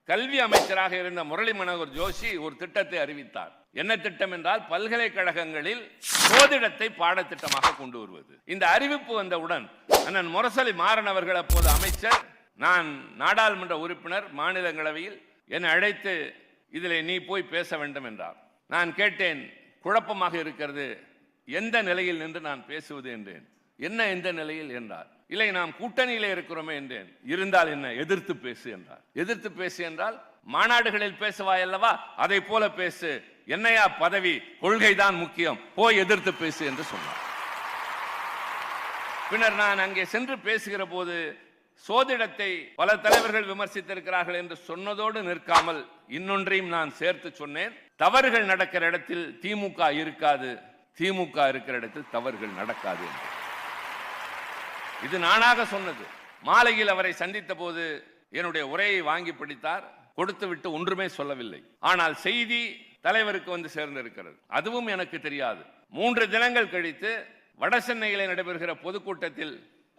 கல்வி அமைச்சராக இருந்த முரளி மனோகர் ஜோஷி ஒரு திட்டத்தை அறிவித்தார். என்ன திட்டம் என்றால் பல்கலைக்கழகங்களில் சோதிடத்தை பாடத்திட்டமாக கொண்டு வருவது. இந்த அறிவிப்பு வந்தவுடன் அண்ணன் முரசொலி மாறன் அவர்கள் அப்போது அமைச்சர், நான் நாடாளுமன்ற உறுப்பினர், மாநிலங்களவையில் என்னை அழைத்து இதில் நீ போய் பேச வேண்டும் என்றார். நான் கேட்டேன், குழப்பமாக இருக்கிறது, எந்த நிலையில் நின்று நான் பேசுவது என்றேன். என்ன எந்த நிலையில் என்றார். இல்லை, நாம் கூட்டணியிலே இருக்கிறோமே என்றேன். இருந்தால் என்ன, எதிர்த்து பேசு என்றார். எதிர்த்து பேசு என்றால் மாநாடுகளில் பேசுவாய் அல்லவா, அதை போல பேசு, என்னையா பதவி, கொள்கைதான் முக்கியம், போய் எதிர்த்து பேசு என்று சொன்னார். பின்னர் நான் அங்கே சென்று பேசுகிற போது சோதிடத்தை பல தலைவர்கள் விமர்சித்திருக்கிறார்கள் என்று சொன்னதோடு நிற்காமல் இன்னொன்றையும் நான் சேர்த்து சொன்னேன். தவறுகள் நடக்கிற இடத்தில் திமுக இருக்காது, திமுக இருக்கிற இடத்தில் தவறுகள் நடக்காது. இது நானாக சொன்னது. மாலையில் அவரை சந்தித்த போது என்னுடைய உரையை வாங்கி பிடித்தார். கொடுத்து விட்டு ஒன்றுமே சொல்லவில்லை. ஆனால் செய்தி தலைவருக்கு வந்து சேர்ந்திருக்கிறது. அதுவும் எனக்கு தெரியாது. 3 தினங்கள் கழித்து வட சென்னையிலே நடைபெறுகிற பொதுக்கூட்டத்தில்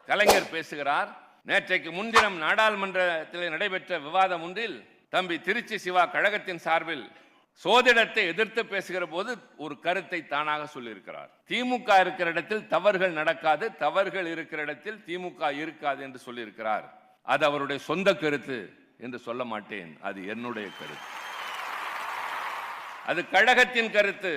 கலைஞர் பேசுகிறார். நேற்றைக்கு முன்தினம் நாடாளுமன்றத்தில் நடைபெற்ற விவாதம் ஒன்றில் தம்பி திருச்சி சிவா கழகத்தின் சார்பில் சோதிடத்தை எதிர்த்து பேசுகிற போது ஒரு கருத்தை தானாக சொல்லியிருக்கிறார். திமுக இருக்கிற இடத்தில் தவறுகள் நடக்காது, தவறுகள் இருக்கிற இடத்தில் திமுக இருக்காது என்று சொல்லியிருக்கிறார். அது அவருடைய சொந்த கருத்து என்று சொல்ல மாட்டேன், அது என்னுடைய கருத்து, அது கழகத்தின் கருத்து.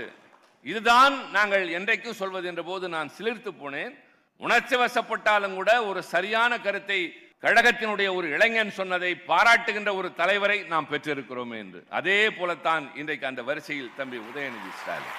இதுதான் நாங்கள் என்றைக்கும் சொல்வது என்ற போது நான் சிலிர்த்து போனேன். உணர்ச்சி வசப்பட்டாலும் கூட ஒரு சரியான கருத்தை கழகத்தினுடைய ஒரு இளைஞன் சொன்னதை பாராட்டுகின்ற ஒரு தலைவரை நாம் பெற்றிருக்கிறோம் என்று. அதே போலத்தான் இன்றைக்கு அந்த வரிசையில் தம்பி உதயநிதி ஸ்டாலின்.